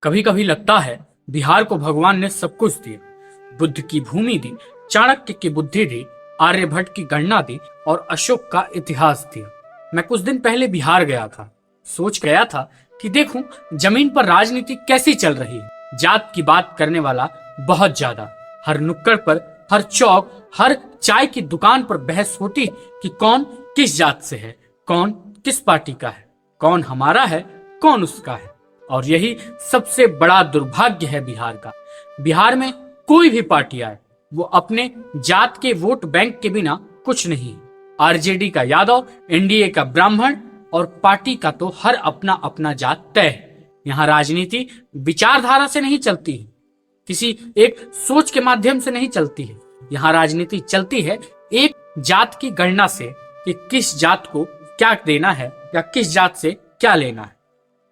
कभी कभी लगता है बिहार को भगवान ने सब कुछ दिया। बुद्ध की भूमि दी, चाणक्य की बुद्धि दी, आर्यभट्ट की गणना दी और अशोक का इतिहास दिया। मैं कुछ दिन पहले बिहार गया था। सोच गया था कि देखूं जमीन पर राजनीति कैसी चल रही है। जात की बात करने वाला बहुत ज्यादा। हर नुक्कड़ पर, हर चौक, हर चाय की दुकान पर बहस होती कि कौन किस जात से है, कौन किस पार्टी का है, कौन हमारा है, कौन उसका है। और यही सबसे बड़ा दुर्भाग्य है बिहार का। बिहार में कोई भी पार्टी आए, वो अपने जात के वोट बैंक के बिना कुछ नहीं। आरजेडी का यादव, एनडीए का ब्राह्मण और पार्टी का तो हर अपना अपना जात तय है। यहाँ राजनीति विचारधारा से नहीं चलती है, किसी एक सोच के माध्यम से नहीं चलती है। यहाँ राजनीति चलती है एक जात की गणना से कि किस जात को क्या देना है या किस जात से क्या लेना है।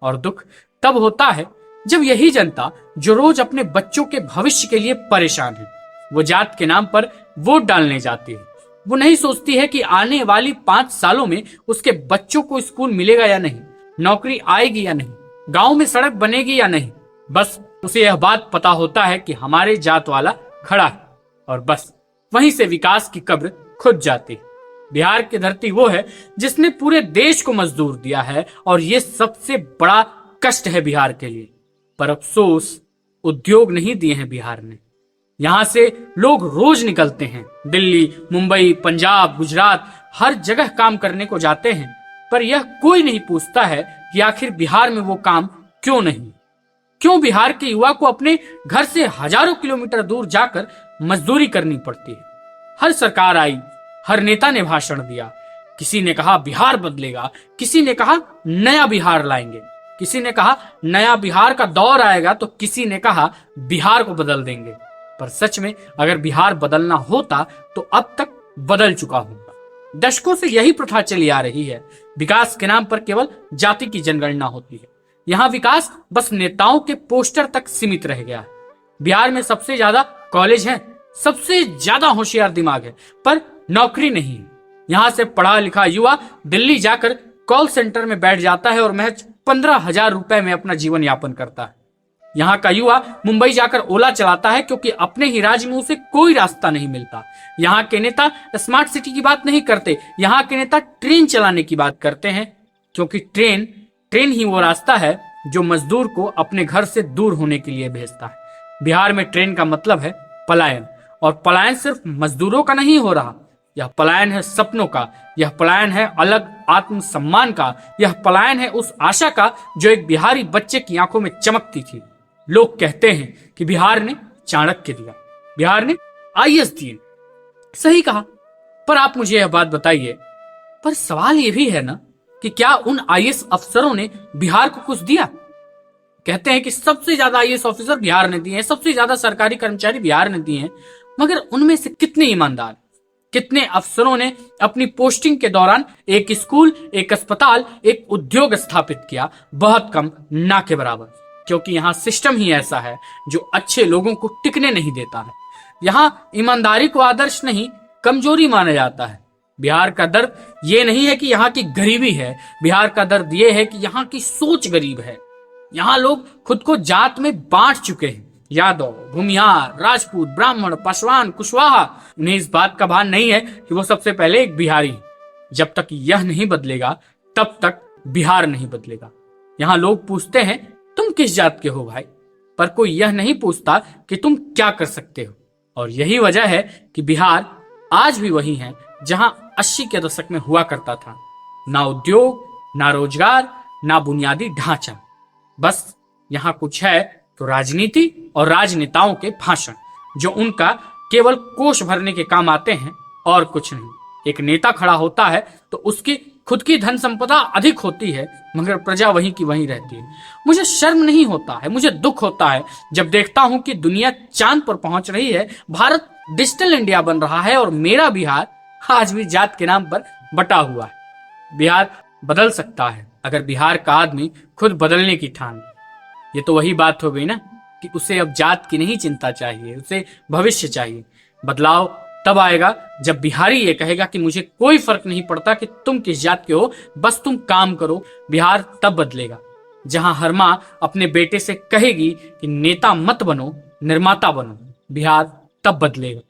और दुख तब होता है जब यही जनता जो रोज अपने बच्चों के भविष्य के लिए परेशान है, वो जात के नाम पर वोट डालने जाती है। वो नहीं सोचती है कि आने वाली 5 सालों में उसके बच्चों को स्कूल मिलेगा या नहीं, नौकरी आएगी या नहीं, गांव में सड़क बनेगी या नहीं। बस उसे यह बात पता होता है कि हमारे जात वाला खड़ा है और बस वहीं से विकास की कब्र खुद जाती है। बिहार की धरती वो है जिसने पूरे देश को मजदूर दिया है और ये सबसे बड़ा कष्ट है बिहार के लिए। पर अफसोस उद्योग नहीं दिए हैं बिहार ने। यहां से लोग रोज निकलते हैं, दिल्ली, मुंबई, पंजाब, गुजरात, हर जगह काम करने को जाते हैं। पर यह कोई नहीं पूछता है कि आखिर बिहार में वो काम क्यों नहीं। क्यों बिहार के युवा को अपने घर से हजारों किलोमीटर दूर जाकर मजदूरी करनी पड़ती है। हर सरकार आई, हर नेता ने भाषण दिया। किसी ने कहा बिहार बदलेगा, किसी ने कहा नया बिहार लाएंगे, किसी ने कहा नया बिहार का दौर आएगा, तो किसी ने कहा बिहार को बदल देंगे। पर सच में अगर बिहार बदलना होता तो अब तक बदल चुका होगा। दशकों से यही प्रथा चली आ रही है। विकास के नाम पर केवल जाति की जनगणना होती है। यहाँ विकास बस नेताओं के पोस्टर तक सीमित रह गया है। बिहार में सबसे ज्यादा कॉलेज हैं, सबसे ज्यादा होशियार दिमाग है, पर नौकरी नहीं है। यहाँ से पढ़ा लिखा युवा दिल्ली जाकर कॉल सेंटर में बैठ जाता है और महज 15,000 रुपए में अपना जीवन यापन करता है। यहाँ का युवा मुंबई जाकर ओला चलाता है क्योंकि अपने ही राज्य में उसे कोई रास्ता नहीं मिलता। यहाँ के नेता स्मार्ट सिटी की बात नहीं करते, यहाँ के नेता ट्रेन चलाने की बात करते हैं, क्योंकि ट्रेन ही वो रास्ता है जो मजदूर को अपने घर से दूर होने के लिए भेजता है। बिहार में ट्रेन का मतलब है पलायन, और पलायन सिर्फ मजदूरों का नहीं हो रहा। यह पलायन है सपनों का, यह पलायन है अलग आत्मसम्मान का, यह पलायन है उस आशा का जो एक बिहारी बच्चे की आंखों में चमकती थी। लोग कहते हैं कि बिहार ने चाणक्य दिया, बिहार ने आईएएस दिए। सही कहा, पर आप मुझे यह बात बताइए, पर सवाल यह भी है ना कि क्या उन आईएएस अफसरों ने बिहार को कुछ दिया? कहते हैं कि सबसे ज्यादा आईएएस ऑफिसर बिहार ने दिए हैं, सबसे ज्यादा सरकारी कर्मचारी बिहार ने दिए हैं, मगर उनमें से कितने ईमानदार, कितने अफसरों ने अपनी पोस्टिंग के दौरान एक स्कूल, एक अस्पताल, एक उद्योग स्थापित किया? बहुत कम, ना के बराबर। क्योंकि यहाँ सिस्टम ही ऐसा है जो अच्छे लोगों को टिकने नहीं देता है। यहाँ ईमानदारी को आदर्श नहीं, कमजोरी माना जाता है। बिहार का दर्द ये नहीं है कि यहाँ की गरीबी है, बिहार का दर्द ये है कि यहाँ की सोच गरीब है। यहाँ लोग खुद को जात में बांट चुके हैं, यादव, भूमिहार, राजपूत, ब्राह्मण, पासवान, कुशवाहा। उन्हें इस बात का भान नहीं है कि वो सबसे पहले एक बिहारी है। जब तक यह नहीं बदलेगा तब तक बिहार नहीं बदलेगा। यहाँ लोग पूछते हैं तुम किस जात के हो भाई, पर कोई यह नहीं पूछता कि तुम क्या कर सकते हो। और यही वजह है कि बिहार आज भी वही है जहां 80 के दशक में हुआ करता था। ना उद्योग, ना रोजगार, ना बुनियादी ढांचा। बस यहाँ कुछ है तो राजनीति और राजनेताओं के भाषण, जो उनका केवल कोष भरने के काम आते हैं और कुछ नहीं। एक नेता खड़ा होता है तो उसकी खुद की धन संपदा अधिक होती है, मगर प्रजा वहीं की वहीं रहती है। मुझे शर्म नहीं होता है, मुझे दुख होता है जब देखता हूं कि दुनिया चांद पर पहुंच रही है, भारत डिजिटल इंडिया बन रहा है और मेरा बिहार आज भी जात के नाम पर बटा हुआ है। बिहार बदल सकता है अगर बिहार का आदमी खुद बदलने की ठान। ये तो वही बात हो गई ना कि उसे अब जात की नहीं चिंता चाहिए, उसे भविष्य चाहिए। बदलाव तब आएगा जब बिहारी ये कहेगा कि मुझे कोई फर्क नहीं पड़ता कि तुम किस जात के हो, बस तुम काम करो। बिहार तब बदलेगा जहां हर मां अपने बेटे से कहेगी कि नेता मत बनो, निर्माता बनो, बिहार तब बदलेगा।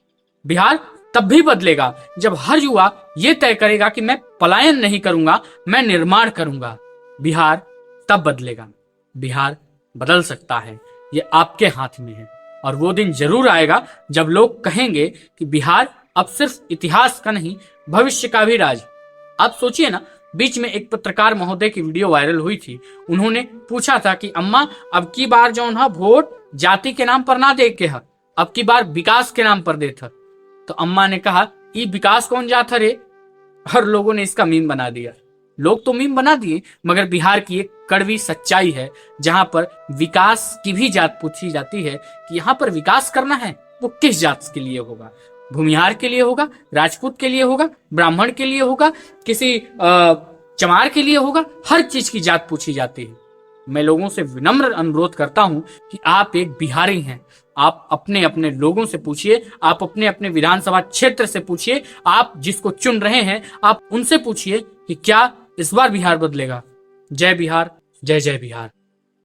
बिहार तब भी बदलेगा जब हर युवा ये तय करेगा कि मैं पलायन नहीं करूंगा, मैं निर्माण करूंगा। बिहार तब बदलेगा। बिहार बदल सकता है, ये आपके हाथ में है। और वो दिन जरूर आएगा जब लोग कहेंगे कि बिहार अब सिर्फ इतिहास का नहीं, भविष्य का भी राज। आप सोचिए ना, बीच में एक पत्रकार महोदय की वीडियो वायरल हुई थी। उन्होंने पूछा था कि अम्मा, अब की बार जो है वोट जाति के नाम पर ना दे के है, अब की बार विकास के नाम पर दे था। तो अम्मा ने कहा, ये विकास कौन जाता रे? और लोगों ने इसका मीम बना दिया। लोग तो मीम बना दिए, मगर बिहार की एक कड़वी सच्चाई है जहां पर विकास की भी जात पूछी जाती है कि यहाँ पर विकास करना है वो किस जात के लिए होगा? भूमिहार के लिए होगा, राजपूत के लिए होगा, ब्राह्मण के लिए होगा, किसी चमार के लिए होगा? हर चीज की जात पूछी जाती है। मैं लोगों से विनम्र अनुरोध करता हूं कि आप एक बिहारी हैं, आप अपने अपने लोगों से पूछिए, आप अपने अपने विधानसभा क्षेत्र से पूछिए, आप जिसको चुन रहे हैं आप उनसे पूछिए कि क्या इस बार बिहार बदलेगा। जय बिहार, जय जय बिहार।